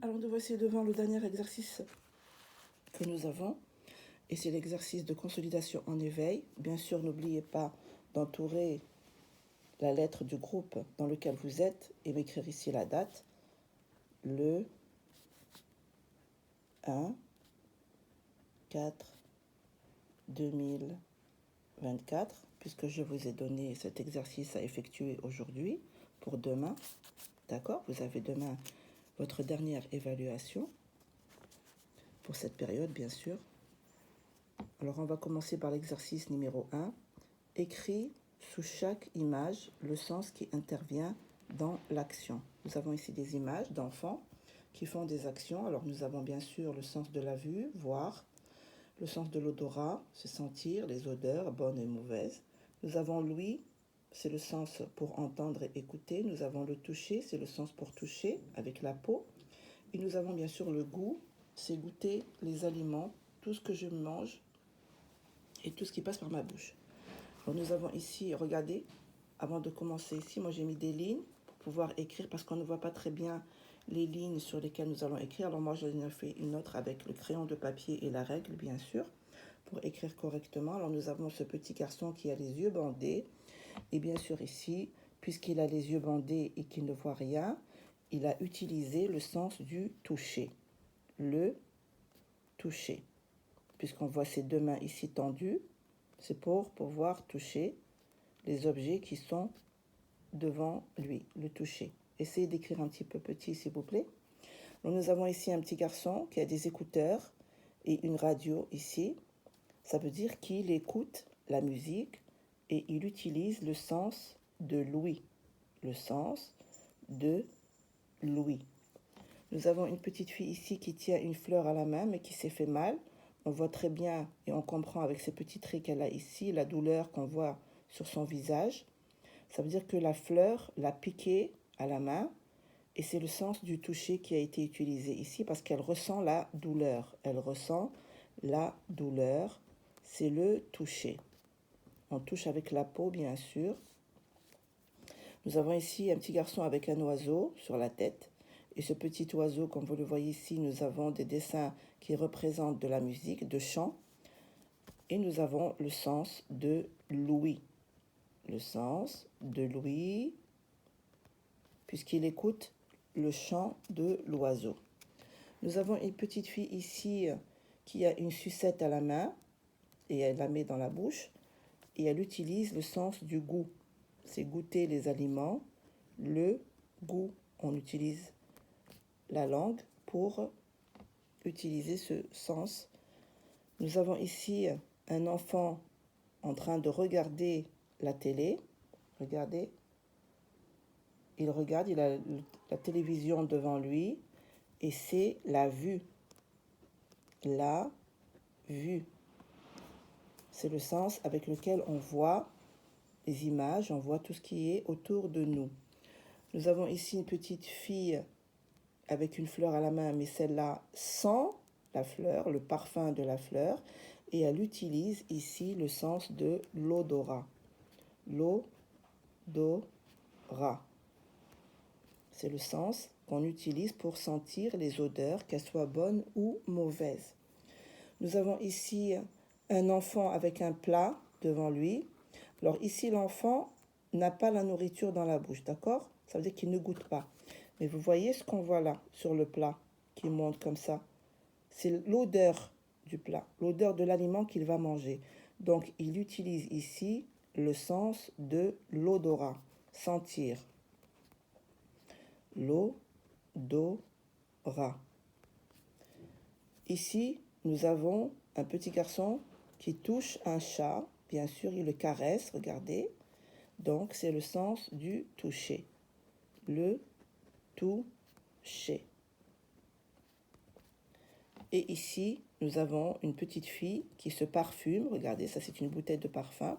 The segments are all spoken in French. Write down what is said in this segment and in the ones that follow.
Alors nous voici devant le dernier exercice que nous avons, et c'est l'exercice de consolidation en éveil. Bien sûr, n'oubliez pas d'entourer la lettre du groupe dans lequel vous êtes et m'écrire ici la date, le 1/4/2024, puisque je vous ai donné cet exercice à effectuer aujourd'hui pour demain. D'accord? Vous avez demain votre dernière évaluation pour cette période, bien sûr. Alors, on va commencer par l'exercice numéro 1. Écris sous chaque image le sens qui intervient dans l'action. Nous avons ici des images d'enfants qui font des actions. Alors, nous avons bien sûr le sens de la vue, voir, le sens de l'odorat, se sentir, les odeurs, bonnes et mauvaises. Nous avons l'ouïe, c'est le sens pour entendre et écouter. Nous avons le toucher, c'est le sens pour toucher avec la peau. Et nous avons bien sûr le goût, c'est goûter les aliments, tout ce que je mange et tout ce qui passe par ma bouche. Alors nous avons ici, regardez, avant de commencer ici, moi j'ai mis des lignes pour pouvoir écrire parce qu'on ne voit pas très bien les lignes sur lesquelles nous allons écrire. Alors moi j'en ai fait une autre avec le crayon de papier et la règle, bien sûr, pour écrire correctement. Alors nous avons ce petit garçon qui a les yeux bandés. Et bien sûr ici, puisqu'il a les yeux bandés et qu'il ne voit rien, il a utilisé le sens du toucher. Le toucher. Puisqu'on voit ses deux mains ici tendues, c'est pour pouvoir toucher les objets qui sont devant lui, le toucher. Essayez d'écrire un petit peu petit, s'il vous plaît. Donc, nous avons ici un petit garçon qui a des écouteurs et une radio ici. Ça veut dire qu'il écoute la musique et il utilise le sens de l'ouïe. Le sens de l'ouïe. Nous avons une petite fille ici qui tient une fleur à la main mais qui s'est fait mal. On voit très bien et on comprend avec ces petits traits qu'elle a ici la douleur qu'on voit sur son visage. Ça veut dire que la fleur l'a piqué à la main et c'est le sens du toucher qui a été utilisé ici parce qu'elle ressent la douleur. Elle ressent la douleur, c'est le toucher. On touche avec la peau, bien sûr. Nous avons ici un petit garçon avec un oiseau sur la tête. Et ce petit oiseau, comme vous le voyez ici, nous avons des dessins qui représentent de la musique, de chant. Et nous avons le sens de l'ouïe. Le sens de l'ouïe, puisqu'il écoute le chant de l'oiseau. Nous avons une petite fille ici qui a une sucette à la main et elle la met dans la bouche et elle utilise le sens du goût. C'est goûter les aliments, le goût. On utilise la langue pour utiliser ce sens. Nous avons ici un enfant en train de regarder la télé. Regardez. Il regarde, il a la télévision devant lui et c'est la vue. La vue. C'est le sens avec lequel on voit les images, on voit tout ce qui est autour de nous. Nous avons ici une petite fille avec une fleur à la main, mais celle-là sent la fleur, le parfum de la fleur, et elle utilise ici le sens de l'odorat. L'odorat. C'est le sens qu'on utilise pour sentir les odeurs, qu'elles soient bonnes ou mauvaises. Nous avons ici un enfant avec un plat devant lui. Alors ici, l'enfant n'a pas la nourriture dans la bouche, d'accord? Ça veut dire qu'il ne goûte pas. Mais vous voyez ce qu'on voit là, sur le plat, qui monte comme ça. C'est l'odeur du plat, l'odeur de l'aliment qu'il va manger. Donc, il utilise ici le sens de l'odorat, sentir. L'odorat. Ici, nous avons un petit garçon qui touche un chat. Bien sûr, il le caresse, regardez. Donc, c'est le sens du toucher. Le toucher. Et ici, nous avons une petite fille qui se parfume. Regardez, ça c'est une bouteille de parfum.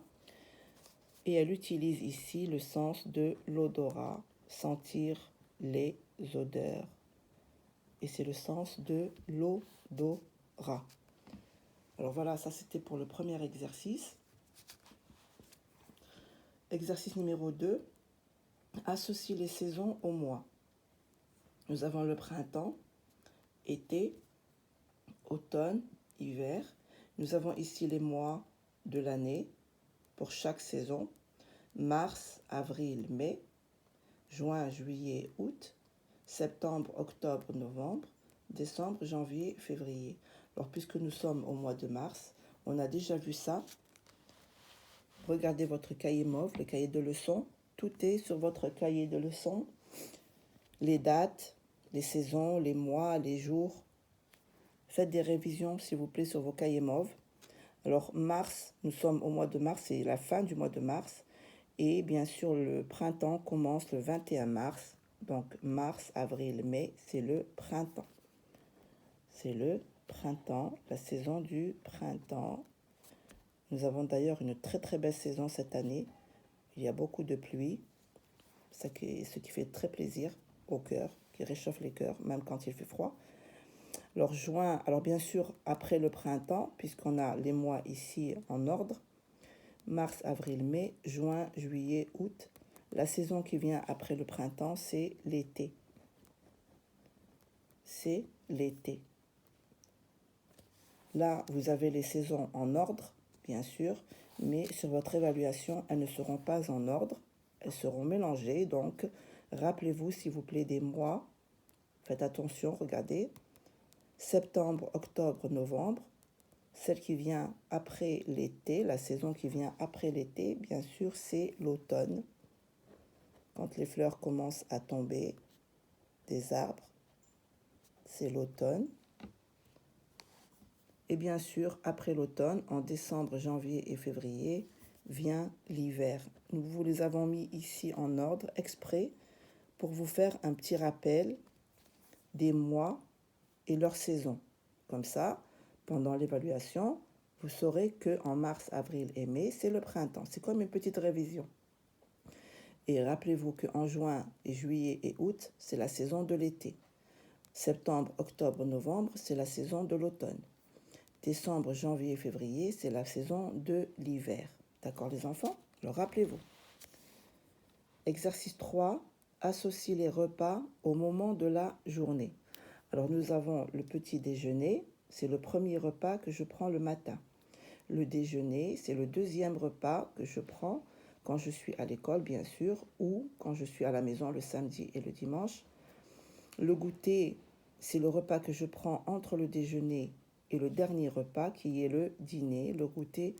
Et elle utilise ici le sens de l'odorat, sentir les odeurs. Et c'est le sens de l'odorat. Alors voilà, ça c'était pour le premier exercice. Exercice numéro 2. Associe les saisons au mois. Nous avons le printemps, été, automne, hiver. Nous avons ici les mois de l'année pour chaque saison. Mars, avril, mai, juin, juillet, août, septembre, octobre, novembre, décembre, janvier, février. Alors, puisque nous sommes au mois de mars, on a déjà vu ça. Regardez votre cahier mauve, le cahier de leçons. Tout est sur votre cahier de leçons. Les dates, les saisons, les mois, les jours. Faites des révisions, s'il vous plaît, sur vos cahiers mauves. Alors, mars, nous sommes au mois de mars, c'est la fin du mois de mars. Et bien sûr, le printemps commence le 21 mars. Donc, mars, avril, mai, c'est le printemps. C'est le printemps, la saison du printemps. Nous avons d'ailleurs une très très belle saison cette année. Il y a beaucoup de pluie, ce qui fait très plaisir au cœur, qui réchauffe les cœurs, même quand il fait froid. Alors juin, alors bien sûr après le printemps, puisqu'on a les mois ici en ordre, mars, avril, mai, juin, juillet, août. La saison qui vient après le printemps, c'est l'été. C'est l'été. Là, vous avez les saisons en ordre, bien sûr, mais sur votre évaluation, elles ne seront pas en ordre, elles seront mélangées. Donc, rappelez-vous, s'il vous plaît, des mois. Faites attention, regardez. Septembre, octobre, novembre. Celle qui vient après l'été, la saison qui vient après l'été, bien sûr, c'est l'automne. Quand les fleurs commencent à tomber des arbres, c'est l'automne. Et bien sûr, après l'automne, en décembre, janvier et février, vient l'hiver. Nous vous les avons mis ici en ordre exprès pour vous faire un petit rappel des mois et leurs saisons. Comme ça, pendant l'évaluation, vous saurez qu'en mars, avril et mai, c'est le printemps. C'est comme une petite révision. Et rappelez-vous qu'en juin, juillet et août, c'est la saison de l'été. Septembre, octobre, novembre, c'est la saison de l'automne. Décembre, janvier et février, c'est la saison de l'hiver. D'accord les enfants? Alors rappelez-vous. Exercice 3, associer les repas au moment de la journée. Alors nous avons le petit déjeuner, c'est le premier repas que je prends le matin. Le déjeuner, c'est le deuxième repas que je prends quand je suis à l'école, bien sûr, ou quand je suis à la maison le samedi et le dimanche. Le goûter, c'est le repas que je prends entre le déjeuner et le dernier repas qui est le dîner. Le goûter,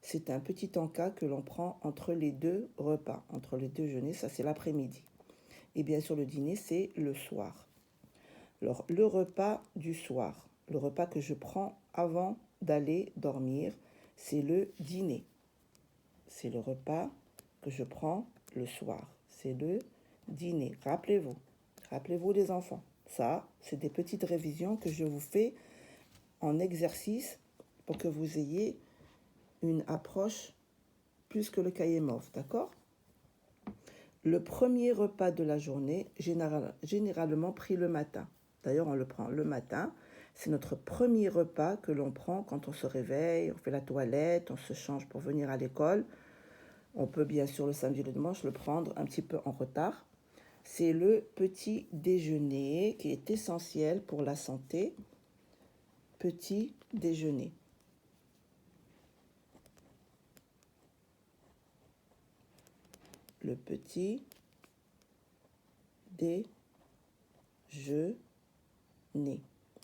c'est un petit encas que l'on prend entre les deux repas, entre les deux déjeuners, ça c'est l'après-midi. Et bien sûr le dîner, c'est le soir. Alors le repas du soir, le repas que je prends avant d'aller dormir, c'est le dîner. C'est le repas que je prends le soir, c'est le dîner. Rappelez-vous les enfants. Ça, c'est des petites révisions que je vous fais en exercice pour que vous ayez une approche plus que le cahier mauve, d'accord? Le premier repas de la journée, généralement pris le matin. D'ailleurs, on le prend le matin. C'est notre premier repas que l'on prend quand on se réveille, on fait la toilette, on se change pour venir à l'école. On peut bien sûr le samedi et le dimanche le prendre un petit peu en retard. C'est le petit déjeuner qui est essentiel pour la santé. Petit déjeuner. Le petit déjeuner.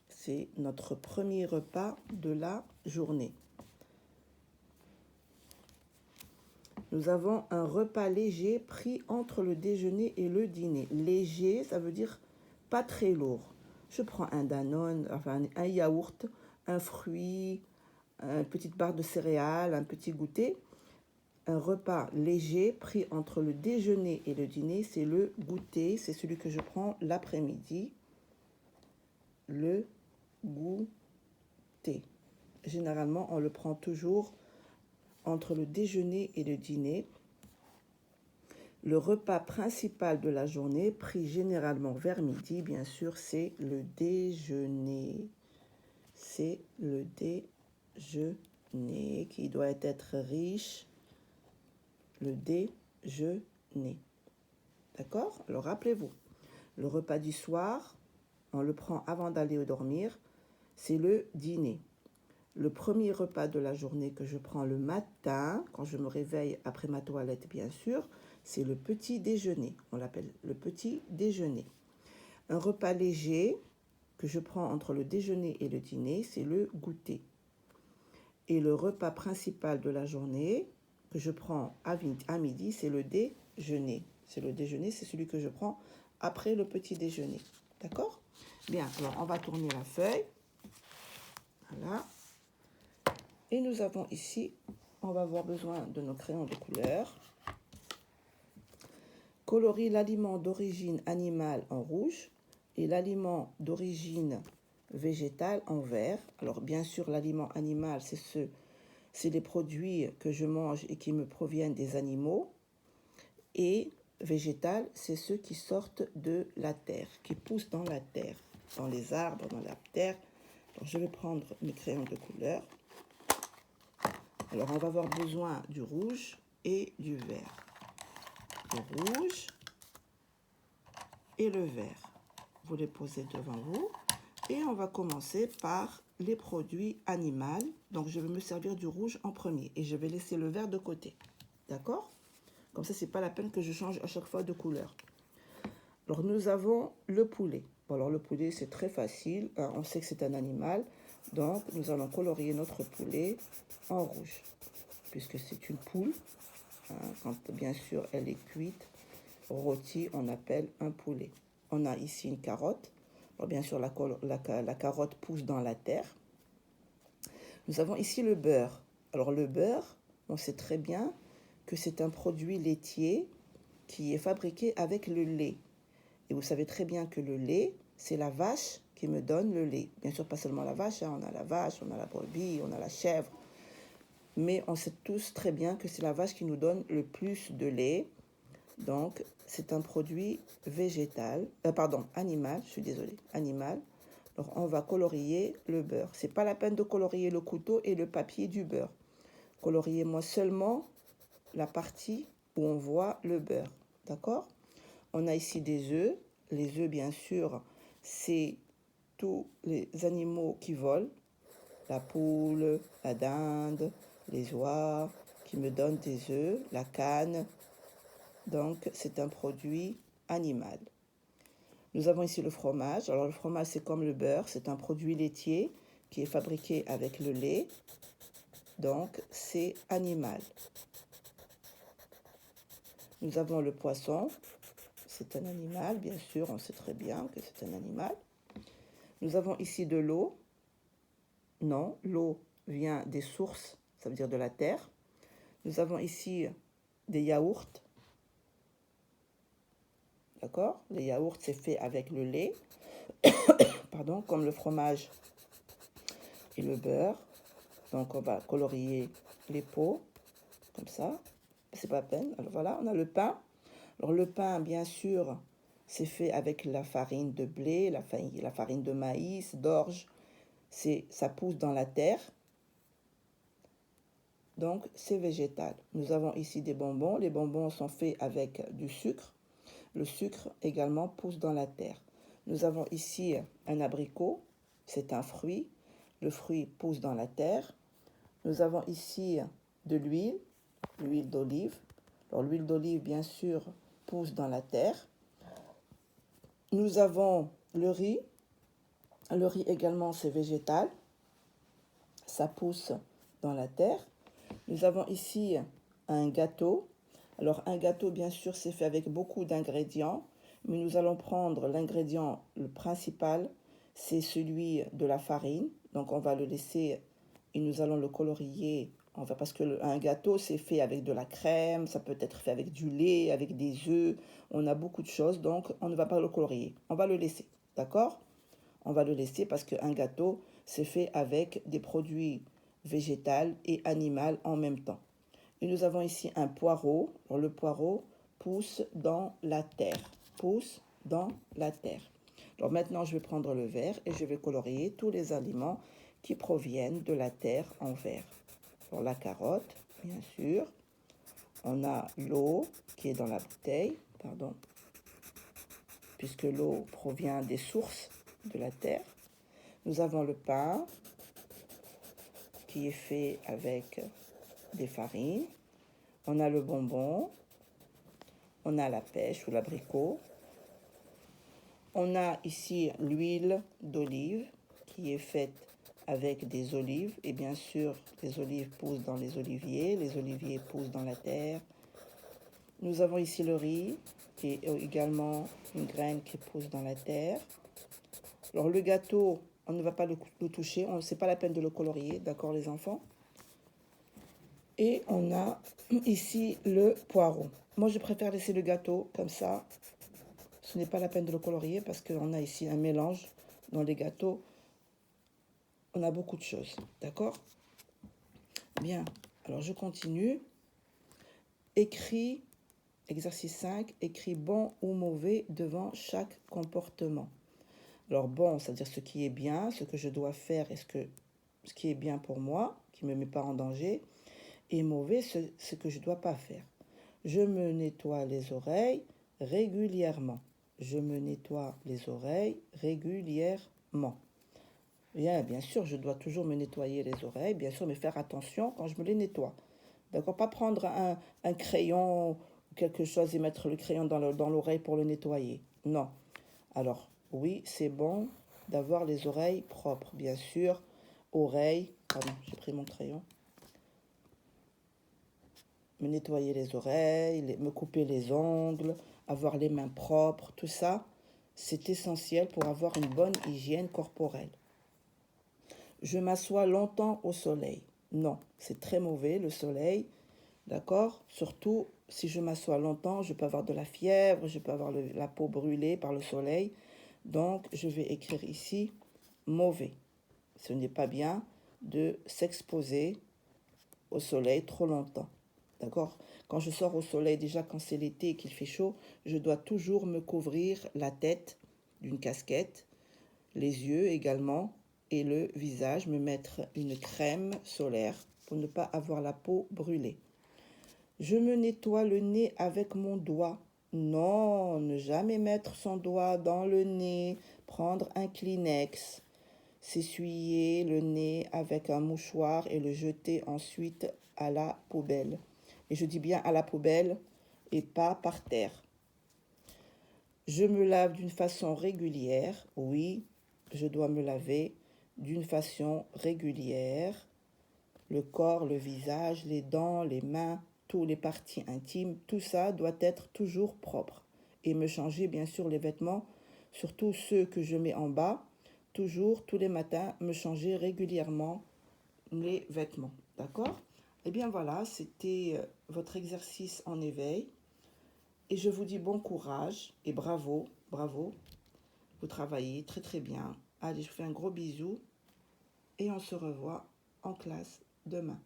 C'est notre premier repas de la journée. Nous avons un repas léger pris entre le déjeuner et le dîner. Léger, ça veut dire pas très lourd. Je prends un Danone, enfin un yaourt, un fruit, une petite barre de céréales, un petit goûter. Un repas léger pris entre le déjeuner et le dîner, c'est le goûter. C'est celui que je prends l'après-midi. Le goûter. Généralement, on le prend toujours entre le déjeuner et le dîner. Le repas principal de la journée, pris généralement vers midi, bien sûr, c'est le déjeuner. C'est le déjeuner qui doit être riche. Le déjeuner. D'accord? Alors rappelez-vous, Le repas du soir, on le prend avant d'aller dormir, c'est le dîner. Le premier repas de la journée que je prends le matin, quand je me réveille après ma toilette bien sûr, c'est le petit déjeuner. On l'appelle le petit déjeuner. Un repas léger que je prends entre le déjeuner et le dîner, c'est le goûter. Et le repas principal de la journée que je prends à midi, c'est le déjeuner. C'est le déjeuner, c'est celui que je prends après le petit déjeuner. D'accord? Bien, alors on va tourner la feuille. Voilà. Et nous avons ici, on va avoir besoin de nos crayons de couleur. Colorie l'aliment d'origine animale en rouge et l'aliment d'origine végétale en vert. Alors bien sûr, l'aliment animal, c'est les produits que je mange et qui me proviennent des animaux. Et végétal, c'est ceux qui sortent de la terre, qui poussent dans la terre, dans les arbres, dans la terre. Alors je vais prendre mes crayons de couleur. Alors on va avoir besoin du rouge et du vert. Le rouge et le vert. Vous les posez devant vous. Et on va commencer par les produits animaux. Donc je vais me servir du rouge en premier. Et je vais laisser le vert de côté. D'accord? Comme ça, c'est pas la peine que je change à chaque fois de couleur. Alors nous avons le poulet. Bon, alors le poulet, c'est très facile. On sait que c'est un animal. Donc nous allons colorier notre poulet en rouge. Puisque c'est une poule. Quand bien sûr elle est cuite, rôtie, on appelle un poulet. On a ici une carotte. Alors, bien sûr, la carotte pousse dans la terre. Nous avons ici le beurre. Alors le beurre, on sait très bien que c'est un produit laitier qui est fabriqué avec le lait. Et vous savez très bien que le lait, c'est la vache qui me donne le lait. Bien sûr, pas seulement la vache, on a la vache, on a la brebis, on a la chèvre. Mais on sait tous très bien que c'est la vache qui nous donne le plus de lait. Donc, c'est un produit végétal, animal, je suis désolée, animal. Alors, on va colorier le beurre. C'est pas la peine de colorier le couteau et le papier du beurre. Coloriez-moi seulement la partie où on voit le beurre. D'accord? On a ici des œufs. Les œufs, bien sûr, c'est tous les animaux qui volent. La poule, la dinde, les oies qui me donnent des œufs, la canne. Donc, c'est un produit animal. Nous avons ici le fromage. Alors, le fromage, c'est comme le beurre. C'est un produit laitier qui est fabriqué avec le lait. Donc, c'est animal. Nous avons le poisson. C'est un animal, bien sûr. On sait très bien que c'est un animal. Nous avons ici de l'eau. Non, l'eau vient des sources, ça veut dire de la terre. Nous avons ici des yaourts. D'accord? Les yaourts, c'est fait avec le lait. Pardon, comme le fromage et le beurre. Donc, on va colorier les pots, comme ça. C'est pas la peine. Alors, voilà, on a le pain. Alors, le pain, bien sûr, c'est fait avec la farine de blé, la farine de maïs, d'orge. Ça pousse dans la terre. Donc, c'est végétal. Nous avons ici des bonbons. Les bonbons sont faits avec du sucre. Le sucre également pousse dans la terre. Nous avons ici un abricot. C'est un fruit. Le fruit pousse dans la terre. Nous avons ici de l'huile d'olive. Alors, l'huile d'olive, bien sûr, pousse dans la terre. Nous avons le riz. Le riz également, c'est végétal. Ça pousse dans la terre. Nous avons ici un gâteau. Alors, un gâteau, bien sûr, c'est fait avec beaucoup d'ingrédients. Mais nous allons prendre l'ingrédient le principal, c'est celui de la farine. Donc, on va le laisser et nous allons le colorier. Parce qu'un gâteau, c'est fait avec de la crème, ça peut être fait avec du lait, avec des œufs. On a beaucoup de choses, donc on ne va pas le colorier. On va le laisser, d'accord? On va le laisser parce qu'un gâteau, c'est fait avec des produits végétaux et animaux en même temps. Et nous avons ici un poireau. Alors, le poireau pousse dans la terre. Pousse dans la terre. Alors maintenant, je vais prendre le vert et je vais colorier tous les aliments qui proviennent de la terre en vert. Alors, la carotte, bien sûr. On a l'eau qui est dans la bouteille. Pardon. puisque l'eau provient des sources de la terre. Nous avons le pain, qui est fait avec des farines. On a le bonbon, on a la pêche ou l'abricot. On a ici l'huile d'olive qui est faite avec des olives. Et bien sûr, les olives poussent dans les oliviers poussent dans la terre. Nous avons ici le riz, qui est également une graine qui pousse dans la terre. Alors le gâteau, on ne va pas le toucher, c'est pas la peine de le colorier, d'accord les enfants? Et on a ici le poireau. Moi, je préfère laisser le gâteau comme ça. Ce n'est pas la peine de le colorier parce qu'on a ici un mélange dans les gâteaux. On a beaucoup de choses, d'accord? Bien, alors je continue. Écris, exercice 5, écris bon ou mauvais devant chaque comportement. Alors bon, c'est-à-dire ce qui est bien, ce que je dois faire et ce qui est bien pour moi, qui ne me met pas en danger. Et mauvais, ce que je ne dois pas faire. Je me nettoie les oreilles régulièrement. Je me nettoie les oreilles régulièrement. Bien sûr, je dois toujours me nettoyer les oreilles, bien sûr, mais faire attention quand je me les nettoie. D'accord? Pas prendre un crayon ou quelque chose et mettre le crayon dans l'oreille pour le nettoyer. Non. Alors, oui, c'est bon d'avoir les oreilles propres, bien sûr. Oreilles, pardon, j'ai pris mon crayon. Me nettoyer les oreilles, me couper les ongles, avoir les mains propres, tout ça, c'est essentiel pour avoir une bonne hygiène corporelle. Je m'assois longtemps au soleil. Non, c'est très mauvais le soleil, d'accord? Surtout si je m'assois longtemps, je peux avoir de la fièvre, je peux avoir la peau brûlée par le soleil. Donc, je vais écrire ici mauvais. Ce n'est pas bien de s'exposer au soleil trop longtemps. D'accord? Quand je sors au soleil, déjà quand c'est l'été et qu'il fait chaud, je dois toujours me couvrir la tête d'une casquette, les yeux également, et le visage, me mettre une crème solaire pour ne pas avoir la peau brûlée. Je me nettoie le nez avec mon doigt. Non, ne jamais mettre son doigt dans le nez, prendre un Kleenex, s'essuyer le nez avec un mouchoir et le jeter ensuite à la poubelle. Et je dis bien à la poubelle et pas par terre. Je me lave d'une façon régulière. Oui, je dois me laver d'une façon régulière. Le corps, le visage, les dents, les mains, toutes les parties intimes, tout ça doit être toujours propre. Et me changer bien sûr les vêtements, surtout ceux que je mets en bas, toujours tous les matins, me changer régulièrement les vêtements. D'accord? Eh bien voilà, c'était votre exercice en éveil. Et je vous dis bon courage et bravo, bravo. Vous travaillez très très bien. Allez, je vous fais un gros bisou et on se revoit en classe demain.